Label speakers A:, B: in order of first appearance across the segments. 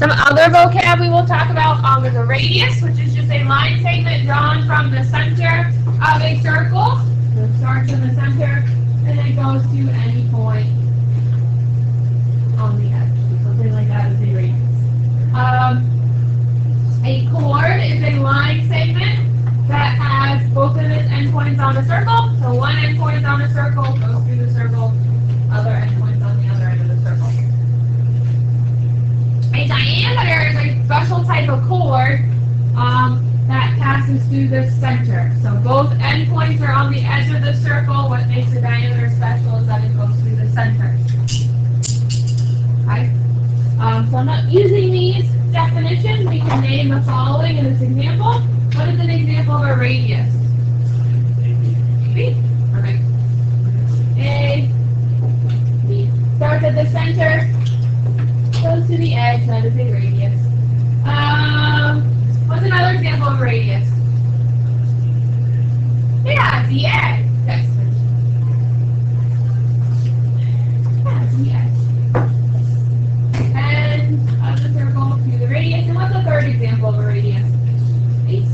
A: Some other vocab we will talk about is a radius, which is just a line segment drawn from the center of a circle. So it starts in the center and it goes to any point on the edge. Something like that is a radius. A chord is a line segment that has both of its endpoints on a circle. So one endpoint on a circle goes through the circle, other endpoints on the other end of the circle. A diameter is a special type of chord that passes through the center. So both endpoints are on the edge of the circle. What makes a diameter special is that it goes through the center. Okay? So I'm not using these definitions. We can name the following in this example. What is an example of a radius? AB. Perfect. A, B. Starts at the center, goes to the edge, that is a radius. What's another example of a radius? Yeah, the edge. Yes. Yeah, the edge. And of the circle to the radius. And what's the third example of a radius? AC.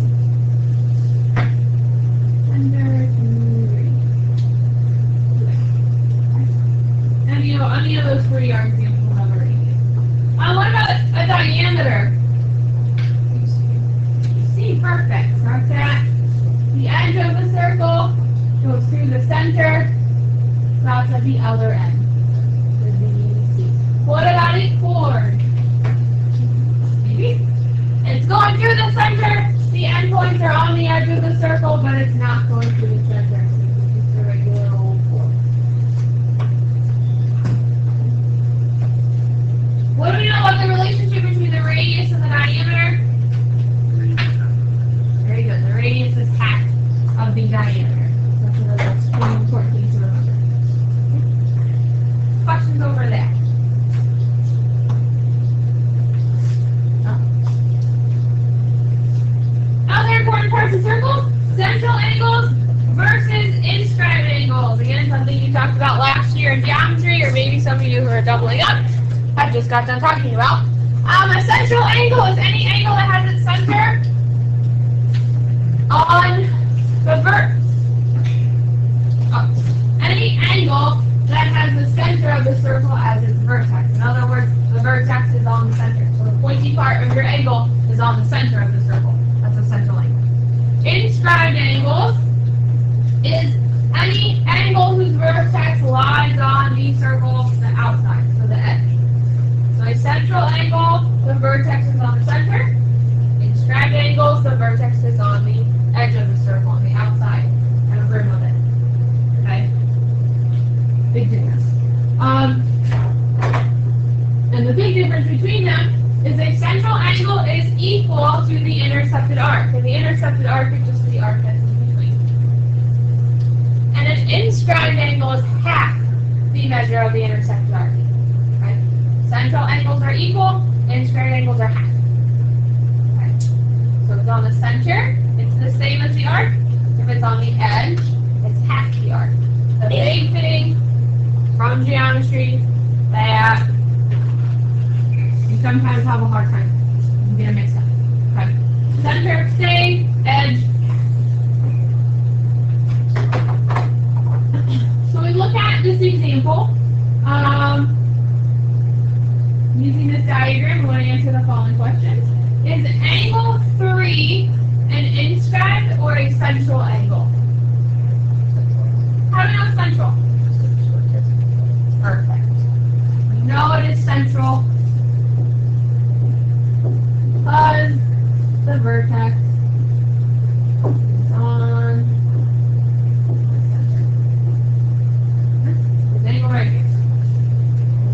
A: Center to radius. And you know, any of those three are examples of a radius. What about a diameter? See, perfect. Starts at the edge of the circle, goes through the center, stops at the other end. What about a chord? Maybe. It's going through the center. The endpoints are on the edge of the circle, but it's not going through the center. It's just a regular old chord. What do we know about the relationship between the radius and the diameter? Very good. The radius is half of the diameter. That's another extremely important thing to remember. Questions over there? Other important parts of circles: central angles versus inscribed angles. Again, something you talked about last year in geometry, or maybe some of you who are doubling up have just got done talking about. A central angle is any angle that has its center on the vertex. Any angle that has the center of the circle as its vertex. In other words, the vertex is on the center. So the pointy part of your angle is on the center of the circle. That's a central angle. Inscribed angles is any angle whose vertex lies on the circle, the outside, so the edge. So a central angle, the vertex is on the center. Inscribed angles, the vertex is on the edge of the circle, on the outside, kind of rim of it. Okay? Big difference. And the big difference between them is a central angle is equal to the intercepted arc. And the intercepted arc is just the arc that's in between. And an inscribed angle is half the measure of the intercepted arc. Okay? Central angles are equal, inscribed angles are half. Okay? So it's on the center, it's the same as the arc. If it's on the edge, it's half the arc. The big thing from geometry that you sometimes have a hard time. You get it mixed up. Okay. Center, same, edge. So we look at this example. Using this diagram, we want to answer the following questions. Is angle 3 an inscribed or a central angle? How do we know it's central? Perfect. We know it is central because the vertex is on the center. This angle right here.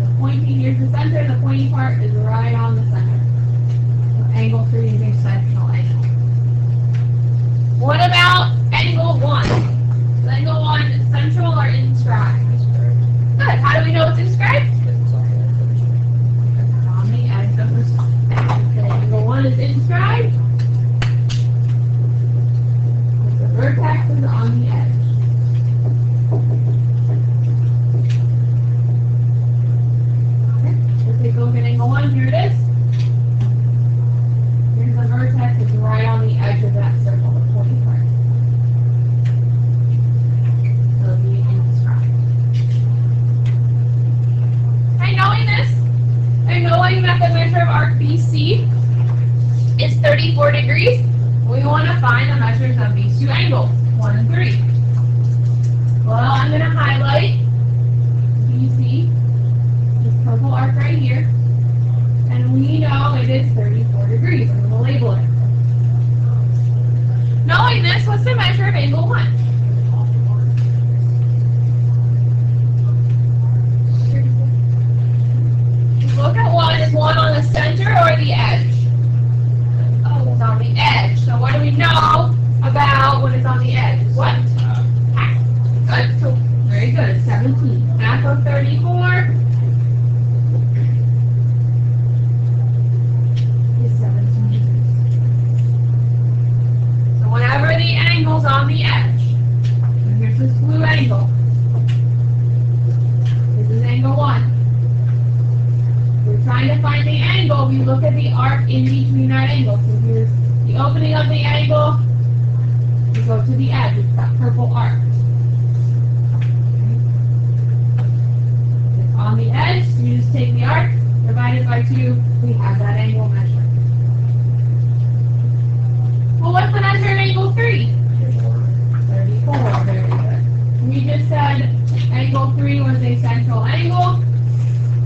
A: The pointy, here's the center, the pointy part is right on the center. So angle 3 is a central angle. What about angle 1? Is angle 1 central or inscribed? Good. How do we know it's inscribed? It's on the edge of the circle. Okay, angle 1 is inscribed. The vertex is on the edge. Okay, let's take a look at angle 1. Here it is. showing that the measure of arc BC is 34 degrees. We want to find the measures of these two angles, 1 and 3. Well, I'm going to highlight BC, this purple arc right here, and we know it is 34 degrees. I'm going to label it. Knowing this, what's the measure of angle 1? Look at 1. Is 1 on the center or the edge? Oh, it's on the edge. So what do we know about when it's on the edge? What? Half. Good. So very good. 17. Half of 34 is 17 degrees. So whenever the angle's on the edge, and here's this blue angle. This is angle 1. We're trying to find the angle, we look at the arc in between that angle. So here's the opening of the angle, we go to the edge, it's that purple arc. It's on the edge, so you just take the arc, divided by 2, we have that angle measured. Well, what's the measure of angle 3? 34, very good. We just said angle 3 was a central angle.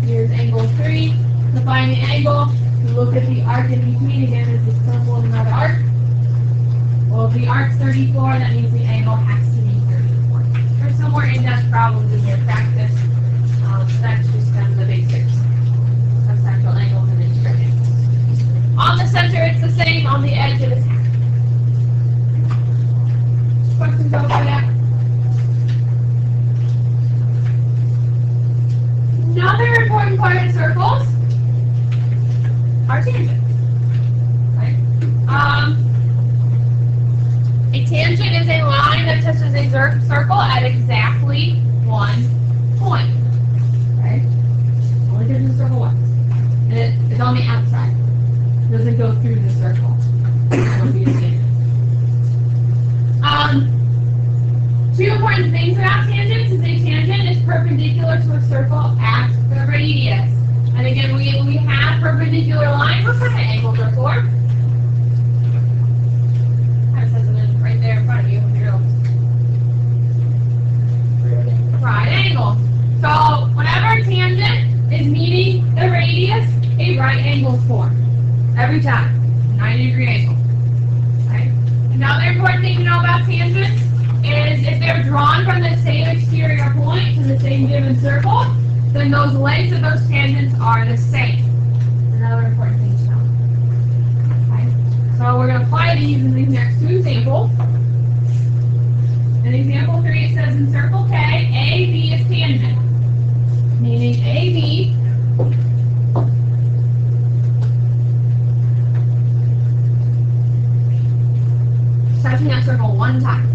A: Here's angle 3. To find the angle, we look at the arc in between. Again, is this purple and another arc. Well, if the arc's 34, that means the angle has to be 34. There's some more in-depth problems in your practice. That's just kind of the basics of central angles and indirect angles. On the center, it's the same. On the edge, it is half. Questions over that? Another important part of circles are tangents. Right? A tangent is a line that touches a circle at exactly 1 point. Right? Only touches the circle once. And it's on the outside. It doesn't go through the circle. It'll be a tangent. Two important things about tangents is a tangent is perpendicular to a circle at the radius. And again, we have perpendicular lines. What kind of angles are for? I have something right there in front of you. Right angle. So whenever a tangent is meeting the radius, a right angle is formed. Every time. 90-degree angle. Right? Another important thing to know about tangents is if they're drawn from the same exterior point to the same given circle, then those lengths of those tangents are the same. Another important thing to know. Okay? So we're going to apply these in these next two examples. In example 3, it says in circle K, AB is tangent, meaning AB touching that circle one time.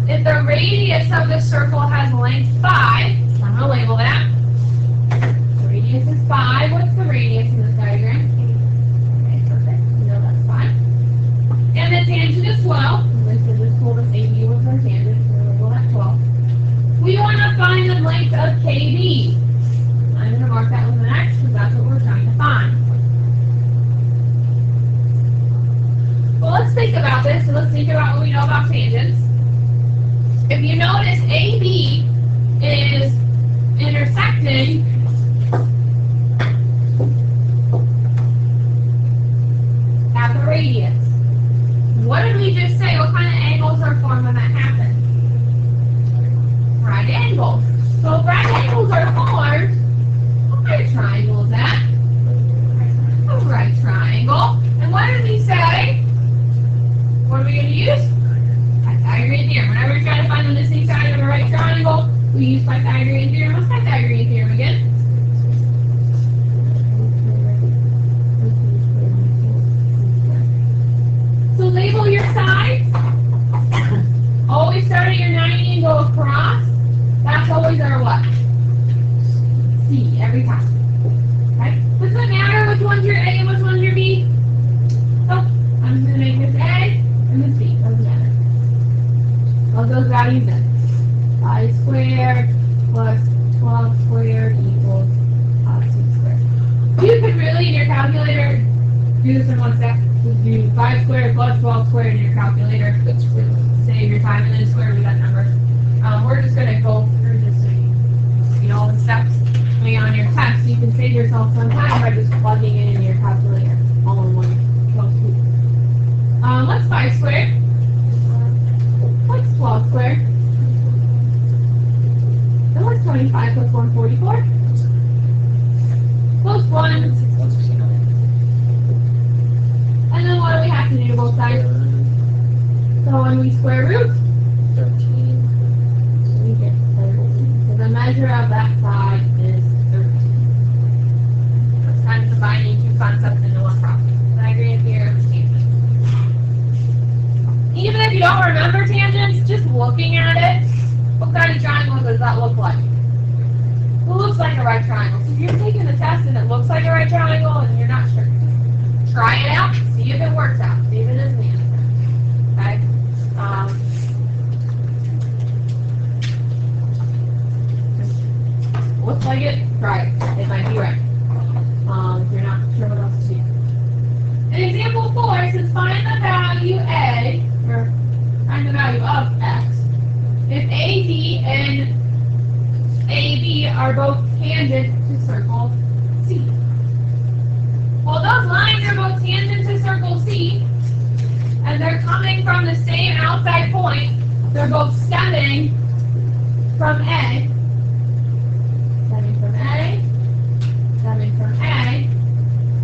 A: If the radius of the circle has length 5, I'm going to label that. The radius is 5. What's the radius in this diagram? Okay, perfect. We know that's 5. And the tangent is 12. This told us AB was our tangent, so we'll label that 12. We want to find the length of KB. I'm going to mark that with an X because that's what we're trying to find. Well, let's think about this, and let's think about what we know about tangents. If you notice, AB is intersecting at the radius. What did we just say? What kind of angles are formed when that happens? Right angles. So if right angles are formed, what kind of triangle is that? A right triangle. And what did we say? What are we going to use? Pythagorean theorem. Whenever we try to find the missing side of a right triangle, we use Pythagorean theorem. What's Pythagorean theorem again? So label your sides. Always start at your 90 and go across. That's always our what? C, every time. Okay? Does it matter which one's your A and which one's your B? Oh, I'm just going to make this A and this B. Doesn't matter. Plug those values in. 5 squared plus 12 squared calculator, do this in one step. Just do 5 squared plus 12 squared in your calculator.
B: That's really
A: Save your time and then square root that number. We're just going to go through this so you see all the steps on your test. You can save yourself some time by just plugging it in your calculator all in one go swoop. What's 5 squared? What's 12 squared? And what's 25 plus 144? Close ones.
B: 169.
A: And then what do we have to do to both sides? So when we square root,
B: 13.
A: we get 13. So the measure of that side is 13. It's kind of combining two concepts into one problem. Diagram here of tangent. Even if you don't remember tangents, just looking at it, what kind of triangle does that look like? It looks like a right triangle. So if you're taking the test and it looks like a right triangle and you're not sure, just try it out, see if it works out, see if it is the answer. Okay? Looks like it, try it. It might be right. If you're not sure what else to do. In example 4, says find the value A, or find the value of X, if AD and AB are both tangent to circle C. Well, those lines are both tangent to circle C, and they're coming from the same outside point. They're both stemming from A. Stemming from A. Stemming from A.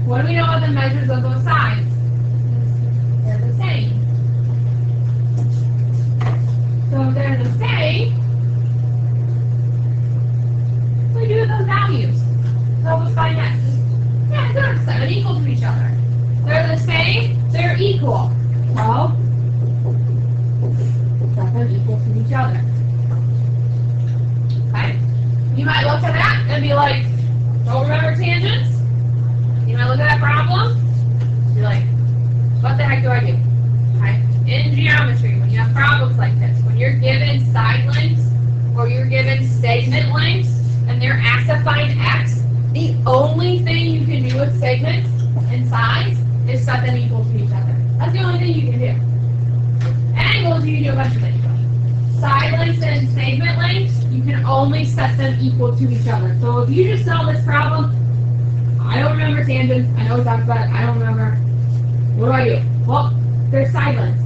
A: What do we know of the measures of those sides? They're the same. So if they're the same, we do those values. So we'll find X. Yeah, they're 7 equal to each other. They're the same, they're equal. Well, 7 equal to each other. Okay? You might look at that and be like, don't remember tangents? You might look at that problem, you're like, what the heck do I do? Okay? In geometry, when you have problems like this, when you're given side lengths or you're given segment lengths and they're asked to find X, the only thing you can do with segments and sides is set them equal to each other. That's the only thing you can do. Angles, you can do a bunch of things. Side lengths and segment lengths, you can only set them equal to each other. So if you just solve this problem, I don't remember tangents, I know we talked about it, I don't remember. What do I do? Well, they're side lengths.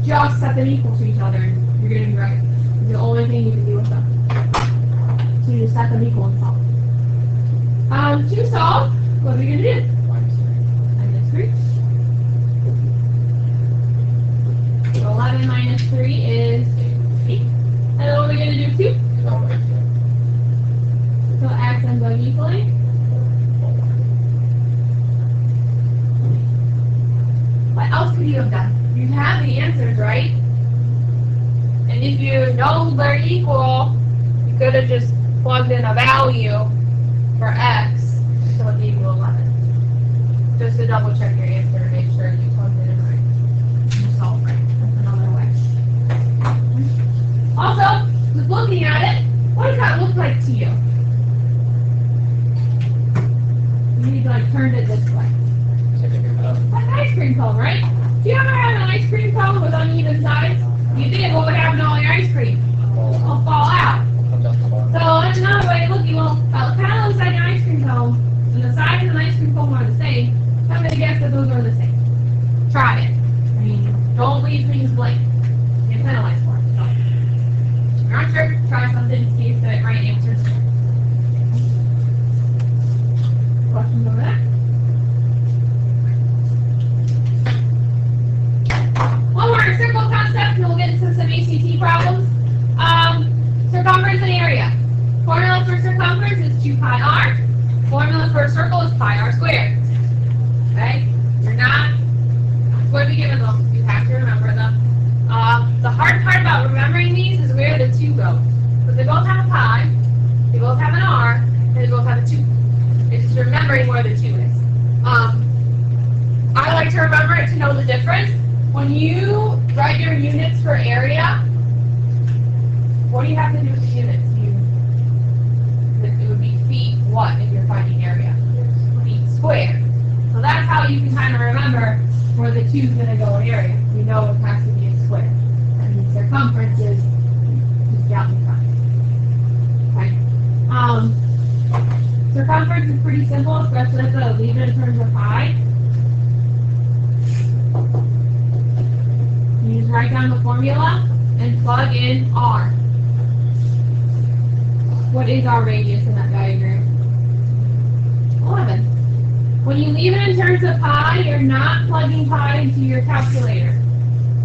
A: Just set them equal to each other and you're going to be right. It's the only thing you can do with them. So you just set them equal and solve. To solve, what are we going to do? Minus 3. So 11 minus 3 is 8. And then what are we going to do 2? So x ends up equaling. What else could you have done? You have the answers, right? And if you know they're equal, you could have just plugged in a value for x until it gave you 11. Just to double check your answer and make sure you plugged it in right. You solved right. That's another way. Also, just looking at it, what does that look like to you? You need to turn it this way. That's an ice cream cone, right? Do you ever have an ice cream cone with uneven sides? You did, what would happen to all your ice cream? It'll fall out. So that's another way of looking. Well, it kind of looks like an ice cream cone, and the sides of an ice cream cone are the same. I'm going to guess that those are the same. Try it. I mean, don't leave things blank. Get penalized for it. So, if you're not sure, try something, see if the right answer is there. Questions over that? One more circle concept, and we'll get into some ACT problems. Circumference and area. Formula for circumference is 2 pi r. Formula for a circle is pi r squared. Okay? You're not going to be given them. You have to remember them. The hard part about remembering these is where the 2 go. Because they both have a pi, they both have an r, and they both have a 2. It's just remembering where the 2 is. I like to remember it to know the difference. When you write your units for area, what do you have to do with the units? It would be feet what if you're finding area? Feet squared. So that you can kind of remember where the 2 is going to go in area. We know it has to be a square. And the circumference is down the front. Okay. Circumference is pretty simple, especially if I leave it in terms of pi. You just write down the formula and plug in r. What is our radius in that diagram? 11. When you leave it in terms of pi, you're not plugging pi into your calculator.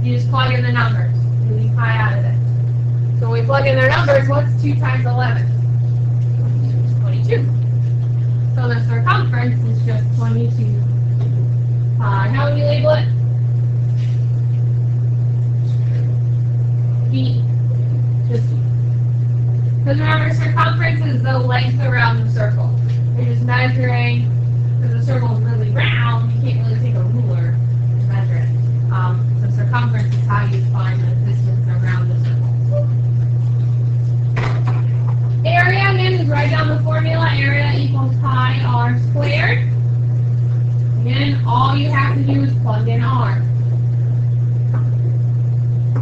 A: You just plug in the numbers. You leave pi out of it. So when we plug in their numbers, what's 2 times 11? 22. So the circumference is just 22 pi. How would you label it? Feet. Just feet. Because remember, circumference is the length around the circle. You're just measuring, because the circle is really round, you can't really take a ruler and measure it. So circumference is how you find the distance around the circle. Area, again, is write down the formula. Area equals pi r squared. Again, all you have to do is plug in r.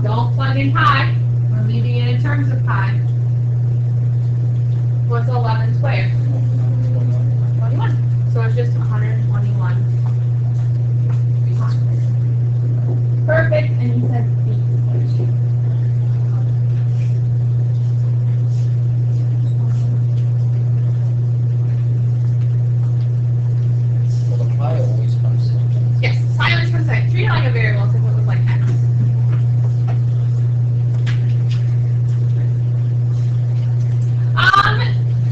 A: Don't plug in pi. We're leaving it in terms of pi. What's 11 squared? 21. So it's just 121. Perfect. And you said feet.
B: Well, the pi always comes in.
A: Yes, pi always comes second. Treat it like a variable as if it was like x.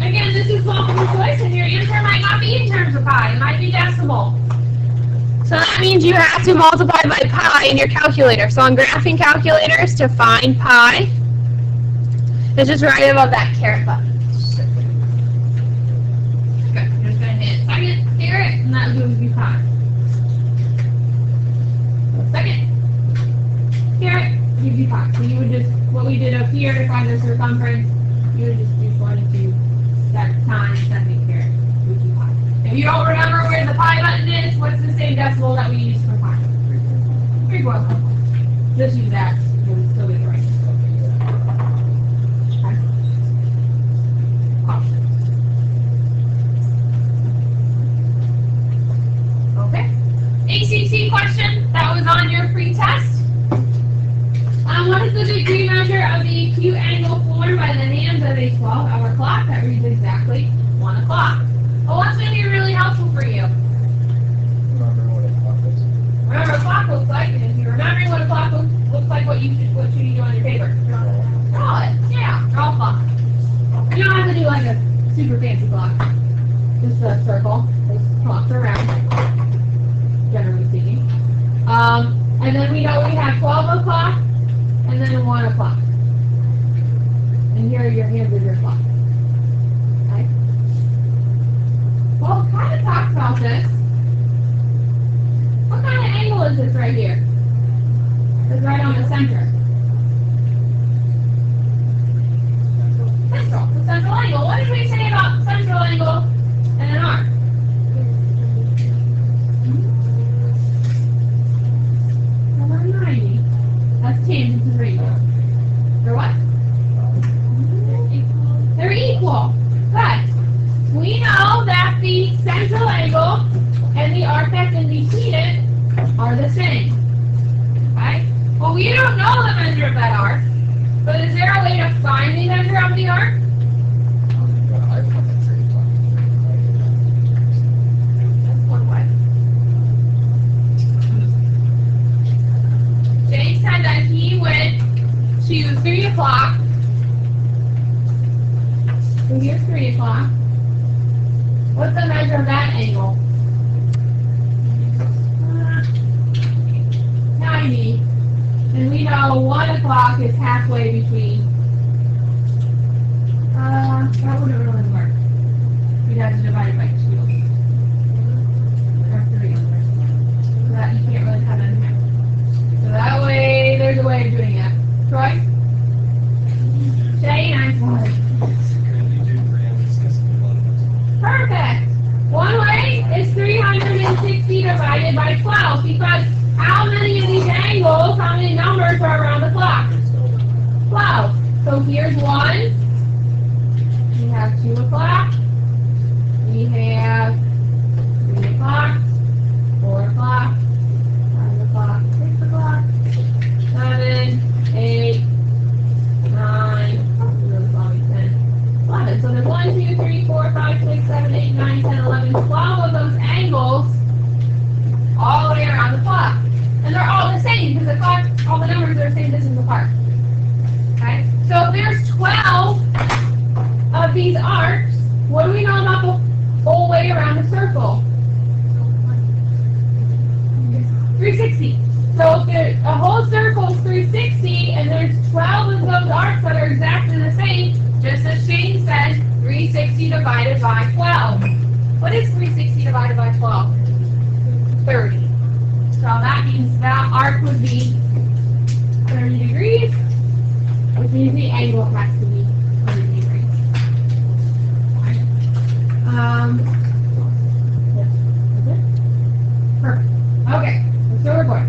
A: Again, this is multiple choice, and your answer might not be in terms of pi. It might be decimal. So that means you have to multiply by pi in your calculator. So on graphing calculators, to find pi, it's just right above that caret button. Good. You're just going to hit second caret, and that gives you pi. Second caret gives you pi. So you would just, what we did up here to find the circumference, you would just do 22 times second caret gives you pi. If you don't remember where the pi button is, what's the same decimal that we use for pi? 3.1. Just use that. You'll still be right. Okay. ACT question that was on your pre-test. What is the degree measure of the acute angle formed by the hands of a 12-hour clock that reads exactly 1 o'clock? Well, what's going to be really helpful for you?
B: Remember what a clock is.
A: Remember what a clock looks like, and if you're remembering what a clock looks like, what should you do on your paper? Draw it. Yeah, draw a clock. You don't have to do like a super fancy clock. Just a circle. Those clocks are round, generally speaking. And then we know we have 12 o'clock and then 1 o'clock. And here are your hands of your clock. Okay? Well, it kind of talks about this. What kind of angle is this right here? It's right on the center. Central. The central angle. What did we say about central angle and an arc? Number 90. That's tangent to the radius. They're what? They're equal. But we know that the central angle and the arc that's in between it are the same. Okay? Well, we don't know the measure of that arc, but is there a way to find the measure of the arc? That's one way. Jay said that he went to 3 o'clock. So here's 3 o'clock. What's the measure of that angle? 90. And we know 1 o'clock is halfway between. That wouldn't really work. We'd have to divide it by 2. Or 3. So that you can't really cut it in half. So that way, there's a way of doing it. Troy? Jay, nice one. Perfect. One way is 360 to divided by 12, because how many of these angles, how many numbers are around the clock? 12. So here's 1. We have 2 o'clock. We have 3 o'clock, 4 o'clock, 5 o'clock, 6 o'clock, 7, 8, 9, 10, 11. So there's 1, 2, 3, 4, 5, 6, 7, 8, 9, 10, 11, 12 of those angles all the way around the clock. And they're all the same because the clock, all the numbers are the same distance apart. Okay? So if there's 12 of these arcs, what do we know about the whole way around the circle? 360. So if a whole circle is 360 and there's 12 of those arcs that are exactly the same, just as Shane said, 360 divided by 12. What is 360 divided by 12? 30. So that means that arc would be 30 degrees, which means the angle has to be 30 degrees. Perfect. Okay, so we're going.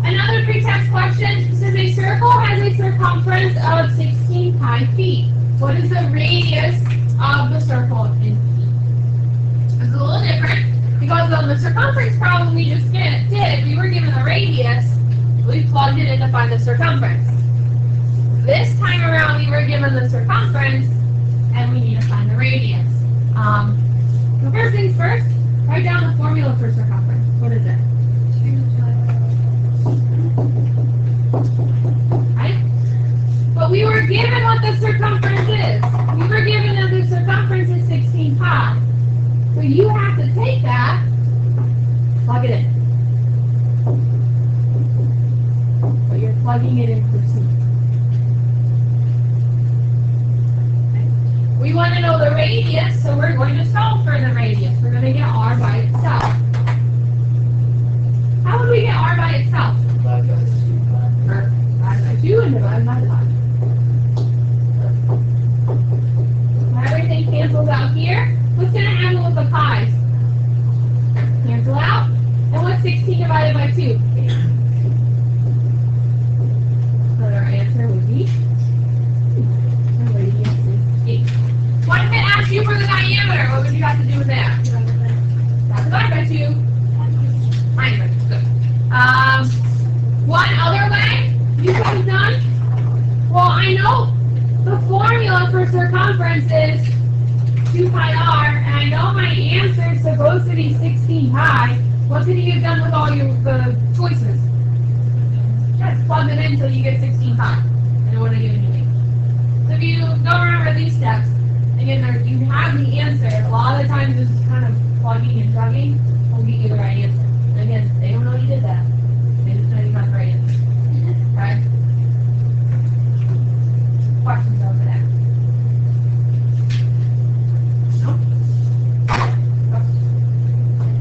A: Another pre-test question says a circle has a circumference of 16 pi feet. What is the radius of the circle in feet? It's a little different because on the circumference problem we just did, we were given the radius, we plugged it in to find the circumference. This time around we were given the circumference and we need to find the radius. So first things first, write down the formula for circumference. What is it? Right? But we were given what the circumference is. We were given that the circumference is 16 pi. So you have to take that, plug it in. But you're plugging it in for C. We want to know the radius, so we're going to solve for the radius. We're going to get r by itself. How would we get r by itself?
B: Divide by 2.
A: Divide by 2 and divide by 5. Everything cancels out here. What's going to happen with the pi's? Cancel out. And what's 16 divided by 2? 8. So our answer would be the radius is 8. What if it asked you for the diameter? What would you have to do with that? Divide by 2. Minus by 2. Good. One other way you could have done? Well, I know the formula for circumference is 2 pi r, and I know my answer is supposed to be 16 pi. What could you have done with all the choices? Just plug it in until you get 16 pi, and it would have given you 8. So if you don't remember these steps, again, you have the answer. A lot of the times, this is kind of plugging and chugging will get you the right answer. And again, they don't know you did